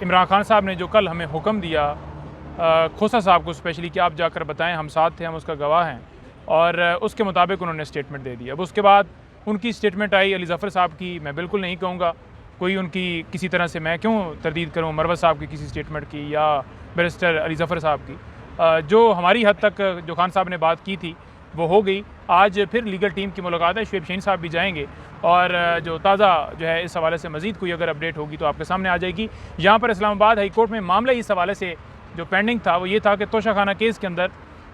इमरान खान साहब ने जो कल हमें हुक्म दिया खोसा साहब को स्पेशली कि आप जाकर बताएं, हम साथ थे, हम उसका गवाह हैं, और उसके मुताबिक उन्होंने स्टेटमेंट दे दी। अब उसके बाद उनकी स्टेटमेंट आई अली ज़फ़र साहब की, मैं बिल्कुल नहीं कहूँगा कोई उनकी किसी तरह से मैं क्यों तरदीद करूँ मरवत साहब की किसी स्टेटमेंट की या बैरिस्टर अली ज़फ़र साहब की। जो हमारी हद तक जो खान साहब ने बात की थी वो हो गई। आज फिर लीगल टीम की मुलाकात है, शुएब शहीन साहब भी जाएंगे और जो ताज़ा जो है इस हवाले से मज़ीद कोई अगर अपडेट होगी तो आपके सामने आ जाएगी। यहाँ पर इस्लामाबाद हाई कोर्ट में मामला इस हवाले से जो पेंडिंग था वो ये था कि तोशाखाना केस के अंदर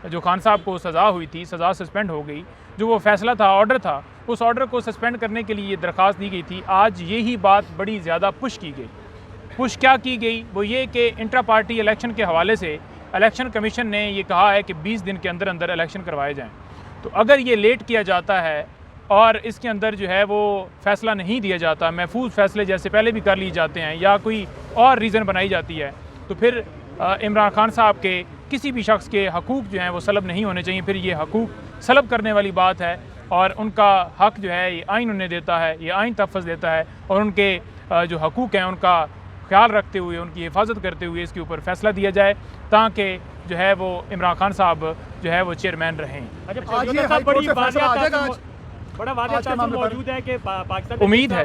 जो खान साहब को सज़ा हुई थी, सज़ा सस्पेंड हो गई, जो वो फैसला था, ऑर्डर था, उस ऑर्डर को सस्पेंड करने के लिए ये दरख्वास्त दी गई थी। आज यही बात बड़ी ज़्यादा पुश की गई। पुश क्या की गई वो ये कि इंट्रा पार्टी इलेक्शन के हवाले से इलेक्शन कमीशन ने ये कहा है कि 20 दिन के अंदर अंदर इलेक्शन करवाए जाएँ। तो अगर ये लेट किया जाता है और इसके अंदर जो है वो फ़ैसला नहीं दिया जाता, महफूज फ़ैसले जैसे पहले भी कर लिए जाते हैं या कोई और रीज़न बनाई जाती है, तो फिर इमरान खान साहब के किसी भी शख्स के हकूक़ जो हैं वो सलब नहीं होने चाहिए। फिर ये हकूक़ सलब करने वाली बात है और उनका हक़ जो है ये आइन उन्हें देता है, ये आइन तहफ़्फ़ुज़ देता है और उनके जो हकूक़ हैं उनका ख्याल रखते हुए, उनकी हिफाजत करते हुए इसके ऊपर फ़ैसला दिया जाए ताकि जो है वो इमरान खान साहब जो है वो चेयरमैन रहें। मौजूद है कि पाकिस्तान उम्मीद है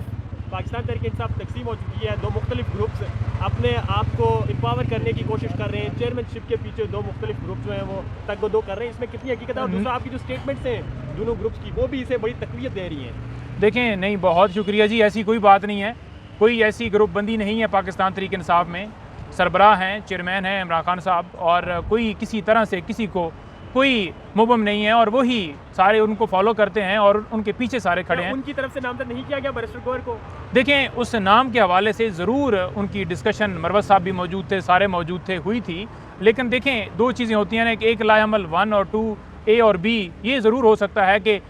पाकिस्तान तहरीक इंसाफ तकसीम हो चुकी है, दो मुख्तलिफ ग्रुप्स अपने आप को एम्पावर करने की कोशिश कर रहे हैं, चेयरमैनशिप के पीछे दो मुख्तलिफ ग्रुप जो हैं वो तगदो कर रहे हैं। इसमें कितनी हकीकत है और दूसरा आपकी जो स्टेटमेंट्स हैं दोनों ग्रुप्स की वो भी इसे बड़ी तकवीत दे रही हैं। देखें, नहीं, बहुत शुक्रिया जी, ऐसी कोई बात नहीं है, कोई ऐसी ग्रुप बंदी नहीं है पाकिस्तान तहरीक इंसाफ में। सरबराह हैं, चेयरमैन हैं इमरान खान साहब और कोई किसी तरह से किसी को कोई मुबम नहीं है और वही सारे उनको फॉलो करते हैं और उनके पीछे सारे खड़े हैं। उनकी तरफ से नामजद नहीं किया गया बैरिस्टर गौहर को? देखें, उस नाम के हवाले से ज़रूर उनकी डिस्कशन, मरवत साहब भी मौजूद थे, सारे मौजूद थे, हुई थी, लेकिन देखें दो चीज़ें होती हैं ना कि एक लाएअमल 1 और 2 A और B। ये ज़रूर हो सकता है कि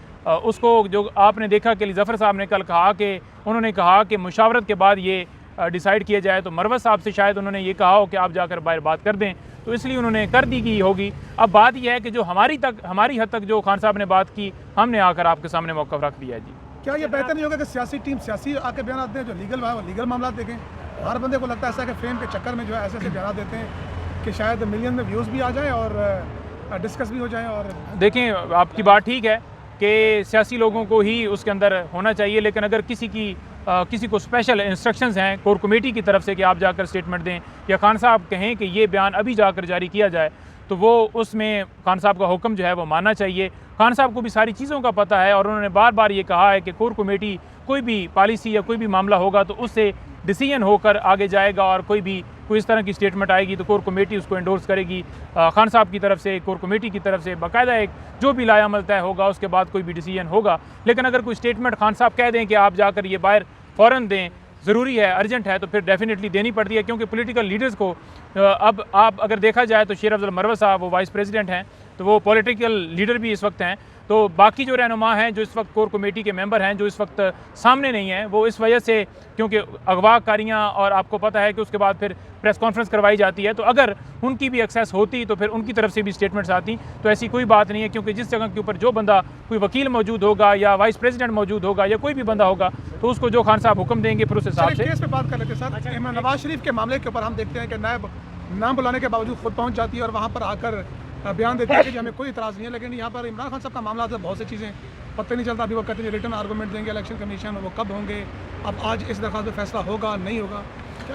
उसको जो आपने देखा कि अली ज़फ़र साहब ने कल कहा कि उन्होंने कहा कि मुशावरत के बाद ये डिसाइड किया जाए, तो मरवत साहब से शायद उन्होंने ये कहा हो कि आप जाकर बाहर बात कर दें, तो इसलिए उन्होंने कर दी गई होगी। अब बात यह है कि जो हमारी हद तक जो खान साहब ने बात की, हमने आकर आपके सामने मौक़िफ़ रख दिया है। जी, क्या ये बेहतर नहीं होगा कि सियासी टीम सियासी आके बयान दें, जो लीगल मामला देखें? हर बंदे को लगता है ऐसा कि फेम के चक्कर में जो है ऐसे बयान देते हैं कि शायद मिलियन में व्यूज़ भी आ जाए और डिस्कस भी हो जाए। और देखें, आपकी बात ठीक है कि सियासी लोगों को ही उसके अंदर होना चाहिए, लेकिन अगर किसी को स्पेशल इंस्ट्रक्शंस हैं कोर कमेटी की तरफ से कि आप जाकर स्टेटमेंट दें या खान साहब कहें कि ये बयान अभी जाकर जारी किया जाए, तो वो उसमें खान साहब का हुक्म जो है वो मानना चाहिए। खान साहब को भी सारी चीज़ों का पता है और उन्होंने बार बार ये कहा है कि कोर कमेटी कोई भी पॉलिसी या कोई भी मामला होगा तो उससे डिसीजन होकर आगे जाएगा और कोई इस तरह की स्टेटमेंट आएगी तो कोर कमेटी उसको एंडोर्स करेगी। खान साहब की तरफ से, कोर कमेटी की तरफ से बाकायदा एक जो भी लाएअमल तय होगा उसके बाद कोई भी डिसीजन होगा। लेकिन अगर कोई स्टेटमेंट खान साहब कह दें कि आप जाकर ये बाहर फ़ौरन दें, ज़रूरी है, अर्जेंट है, तो फिर डेफिनेटली देनी पड़ती है, क्योंकि पॉलिटिकल लीडर्स को अब आप अगर देखा जाए तो शेर अफजल मरवत साहब वो वाइस प्रेसिडेंट हैं, तो वो पॉलिटिकल लीडर भी इस वक्त हैं। तो बाकी जो रहनुमा हैं जो इस वक्त कोर कमेटी के मेंबर हैं जो इस वक्त सामने नहीं हैं, वो इस वजह से क्योंकि अगवाकारियाँ और आपको पता है कि उसके बाद फिर प्रेस कॉन्फ्रेंस करवाई जाती है, तो अगर उनकी भी एक्सेस होती तो फिर उनकी तरफ से भी स्टेटमेंट्स आती। तो ऐसी कोई बात नहीं है, क्योंकि जिस जगह के ऊपर जो बंदा, कोई वकील मौजूद होगा या वाइस प्रेसिडेंट मौजूद होगा या कोई भी बंदा होगा, तो उसको जो खान साहब हुक्म देंगे फिर उस हिसाब से। केस पे बात कर लेते हैं सर। नवाज शरीफ के मामले के ऊपर हम देखते हैं कि नायब नाम बुलाने के बावजूद खुद पहुँच जाती है और वहाँ पर आकर बयान देते हैं कि हमें कोई इतराज़ नहीं है। लेकिन यहाँ पर इमरान खान साहब का मामला तो बहुत सी चीज़ें पता नहीं चलता। अभी वो कहते हैं रिटर्न आर्गूमेंट देंगे इलेक्शन कमीशन, वो कब होंगे, अब आज इस दरख्वास्त पर फैसला होगा नहीं होगा?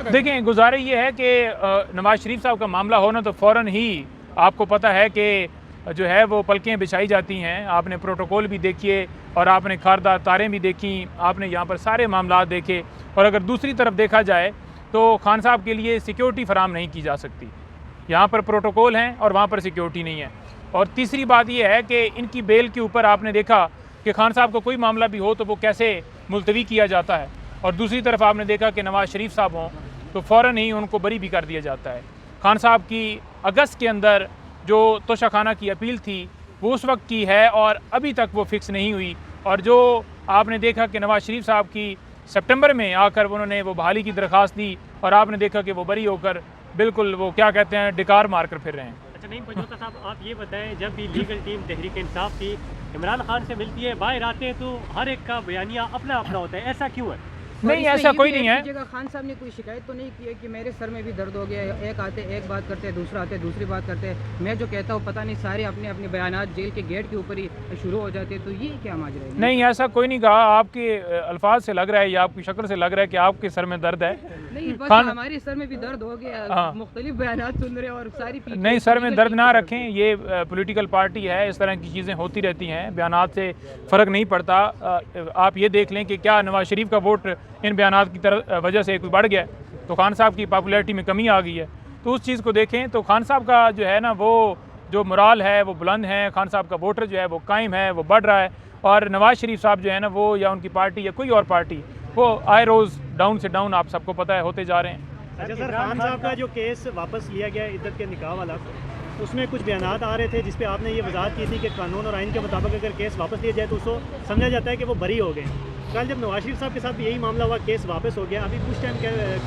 देखें, गुजारिश ये है कि नवाज शरीफ साहब का मामला होना तो फ़ौरन ही आपको पता है कि जो है वो पलकें बिछाई जाती हैं। आपने प्रोटोकॉल भी देखिए और आपने खारदार तारें भी देखी, आपने यहाँ पर सारे मामला देखे। और अगर दूसरी तरफ देखा जाए तो खान साहब के लिए सिक्योरिटी फराम नहीं की जा सकती। यहाँ पर प्रोटोकॉल हैं और वहाँ पर सिक्योरिटी नहीं है। और तीसरी बात यह है कि इनकी बेल के ऊपर आपने देखा कि खान साहब को कोई मामला भी हो तो वो कैसे मुलतवी किया जाता है, और दूसरी तरफ आपने देखा कि नवाज शरीफ साहब हों तो फ़ौरन ही उनको बरी भी कर दिया जाता है। खान साहब की अगस्त के अंदर जो तोशाखाना की अपील थी वो उस वक्त की है और अभी तक वो फिक्स नहीं हुई। और जो आपने देखा कि नवाज शरीफ साहब की सितंबर में आकर उन्होंने वो बहाली की दरख्वास्त दी और आपने देखा कि वो बरी होकर बिल्कुल वो क्या कहते हैं डिकार मार कर फिर रहे हैं। अच्छा, नहीं पंजोता साहब, आप ये बताएं, जब भी लीगल टीम तहरीक इंसाफ की इमरान खान से मिलती है, बाहर आते हैं तो हर एक का बयानिया अपना अपना होता है, ऐसा क्यों है? नहीं, ऐसा कोई नहीं है। खान साहब ने कोई शिकायत तो नहीं की है कि मेरे सर में भी दर्द हो गया है, एक आते एक बात करते हैं, दूसरा आते दूसरी बात करते हैं, मैं जो कहता हूँ पता नहीं सारे अपने अपने बयानात जेल के गेट के ऊपर ही शुरू हो जाते हैं, तो ये क्या माजरा है? नहीं, ऐसा कोई नहीं कहा। आपके अल्फाज से लग रहा है या आपकी शक्ल से लग रहा है कि आपके सर में दर्द है। नहीं, बस हमारे सर में भी दर्द हो गया, मुख्तलिफ बयानात सुन रहे और सारी नहीं, सर में दर्द ना रखें, ये पॉलिटिकल पार्टी है, इस तरह की चीज़ें होती रहती हैं, बयानात से फ़र्क नहीं पड़ता। आप ये देख लें कि क्या नवाज शरीफ का वोट इन बयानात की तरह वजह से कोई बढ़ गया है, तो खान साहब की पॉपुलैरिटी में कमी आ गई है। तो उस चीज़ को देखें तो खान साहब का जो है ना, वो जो मोराल है वो बुलंद है, खान साहब का वोटर जो है वो कायम है, वो बढ़ रहा है। और नवाज शरीफ साहब जो है ना, वो या उनकी पार्टी या कोई और पार्टी, वो आए रोज़ डाउन से डाउन, आप सबको पता है, होते जा रहे हैं। अच्छा सर, खान साहब का जो केस वापस लिया गया इद्दत के निकाह वाला, उसमें कुछ बयानात आ रहे थे जिस पे आपने ये वजाहत की थी कि कानून और आइन के मुताबिक अगर केस वापस लिया जाए तो उसको समझा जाता है कि वो बरी हो गए। कल जब नवाज शरीफ साहब के साथ भी यही मामला हुआ, केस वापस हो गया, अभी कुछ टाइम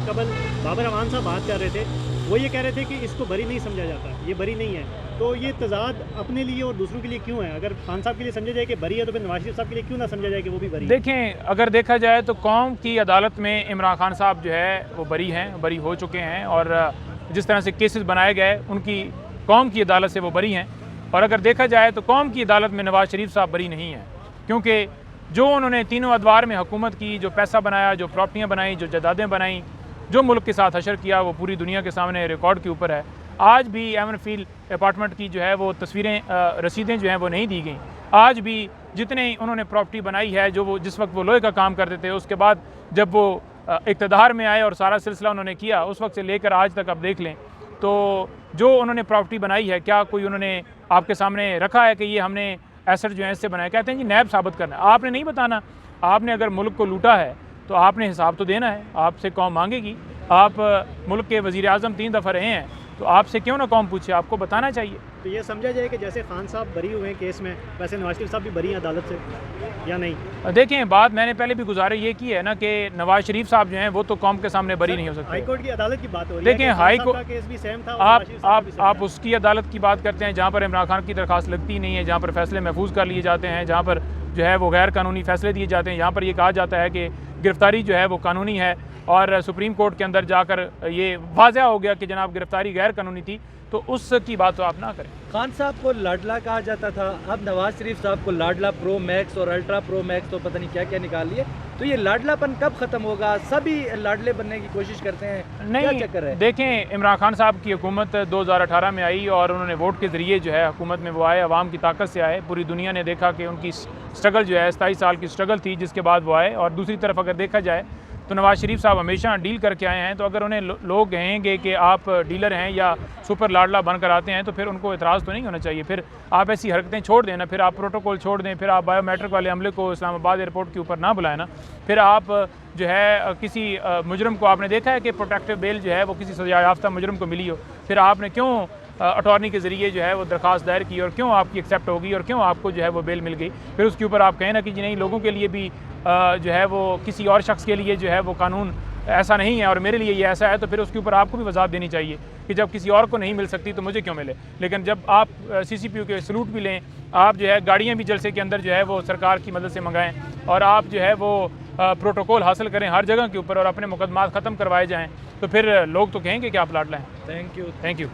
कबल बाबर अमान साहब बात कर रहे थे, वो ये कह रहे थे कि इसको बरी नहीं समझा जाता, ये बरी नहीं है। तो ये तजाद अपने लिए और दूसरों के लिए क्यों है? अगर खान साहब के लिए समझा जाए कि बरी है तो फिर नवाज शरीफ साहब के लिए क्यों ना समझा जाए कि वो भी बरी है? देखें, अगर देखा जाए तो कौम की अदालत में इमरान खान साहब जो है वो बरी हैं, बरी हो चुके हैं, और जिस तरह से केसेस बनाए गए उनकी कौम की अदालत से वो बरी हैं। और अगर देखा जाए तो कौम की अदालत में नवाज शरीफ साहब बरी नहीं हैं, क्योंकि जो उन्होंने तीनों अदवार में हुकूमत की, जो पैसा बनाया, जो प्रॉपर्टियाँ बनाई, जो जायदादें बनाई, जो मुल्क के साथ हशर किया, वो पूरी दुनिया के सामने रिकॉर्ड के ऊपर है। आज भी एवन फील्ड अपार्टमेंट की जो है वो तस्वीरें, रसीदें जो हैं वो नहीं दी गई। आज भी जितने उन्होंने प्रॉपर्टी बनाई है, जो वो जिस वक्त वो लोहे का काम करते थे, उसके बाद जब वो इक़्तिदार में आए और सारा सिलसिला उन्होंने किया, उस वक्त से लेकर आज तक आप देख लें तो जो उन्होंने प्रॉपर्टी बनाई है, क्या कोई उन्होंने आपके सामने रखा है कि ये हमने एसेट जो है इससे बनाया? कहते हैं जी नैब साबित करना है। आपने नहीं बताना। आपने अगर मुल्क को लूटा है तो आपने हिसाब तो देना है, आपसे कौम मांगेगी। आप मुल्क के वज़ीर आज़म 3 दफ़ा रहे हैं, तो आपसे क्यों ना कौम पूछे, आपको बताना चाहिए। तो ये समझा जाए कि जैसे खान साहब बरी हुए हैं केस में, वैसे नवाज शरीफ साहब भी बरी हैं अदालत से, या नहीं? देखें, बात मैंने पहले भी गुजारिश ये की है ना कि नवाज शरीफ साहब जो हैं वो तो कौम के सामने बरी नहीं हो सकते। हाई कोर्ट की अदालत की बात हो रही है। देखें, हाई कोर्ट का केस भी सेम था। आप उसकी अदालत की बात करते हैं जहाँ पर इमरान खान की दरख्वास्त लगती नहीं है, जहाँ पर फैसले महफूज कर लिए जाते हैं, जहाँ पर जो है वो गैर कानूनी फैसले दिए जाते हैं। यहाँ पर ये कहा जाता है कि गिरफ्तारी जो है वो कानूनी है, और सुप्रीम कोर्ट के अंदर जाकर ये वाज़ह हो गया कि जनाब गिरफ्तारी गैर कानूनी थी, तो उसकी बात तो आप ना करें। खान साहब को लाडला कहा जाता था, अब नवाज शरीफ साहब को लाडला प्रो मैक्स और अल्ट्रा प्रो मैक्स तो पता नहीं क्या क्या निकाल लिए। तो ये लाडलापन कब ख़त्म होगा? सभी लाडले बनने की कोशिश करते हैं, क्या चक्कर है? देखें, इमरान खान साहब की हुकूमत 2018 में आई और उन्होंने वोट के ज़रिए जो है हुकूमत में वो आए, अवाम की ताकत से आए। पूरी दुनिया ने देखा कि उनकी स्ट्रगल जो है 27 साल की स्ट्रगल थी, जिसके बाद वो आए। और दूसरी तरफ अगर देखा जाए तो नवाज शरीफ साहब हमेशा डील करके आए हैं, तो अगर उन्हें लोग कहेंगे कि आप डीलर हैं या सुपर लाडला बनकर आते हैं, तो फिर उनको एतराज़ तो नहीं होना चाहिए। फिर आप ऐसी हरकतें छोड़ दें ना, फिर आप प्रोटोकॉल छोड़ दें, फिर आप बायोमेट्रिक वाले अमले को इस्लामाबाद एयरपोर्ट के ऊपर ना बुलाएं ना। फिर आप जो है किसी मुजरम को, आपने देखा है कि प्रोटेक्टिव बेल जो है वो किसी सजा याफ्ता मुजरम को मिली हो, फिर आपने क्यों अटॉर्नी के ज़रिए जो है वो दरख्वास्त दायर की और क्यों आपकी एक्सेप्ट होगी और क्यों आपको जो है वो बेल मिल गई? फिर उसके ऊपर आप कहें ना कि जी नहीं, लोगों के लिए भी जो है वो किसी और शख्स के लिए जो है वो कानून ऐसा नहीं है और मेरे लिए ये ऐसा है, तो फिर उसके ऊपर आपको भी वजाहत देनी चाहिए कि जब किसी और को नहीं मिल सकती तो मुझे क्यों मिले। लेकिन जब आप CCPU के सलूट भी लें, आप जो है गाड़ियाँ भी जलसे के अंदर जो है वो सरकार की मदद से मंगाएँ, और आप जो है वो प्रोटोकॉल हासिल करें हर जगह के ऊपर और अपने मुकदमात ख़त्म करवाए जाएँ, तो फिर लोग तो कहेंगे कि आप लाडला हैं। Thank you. Thank you.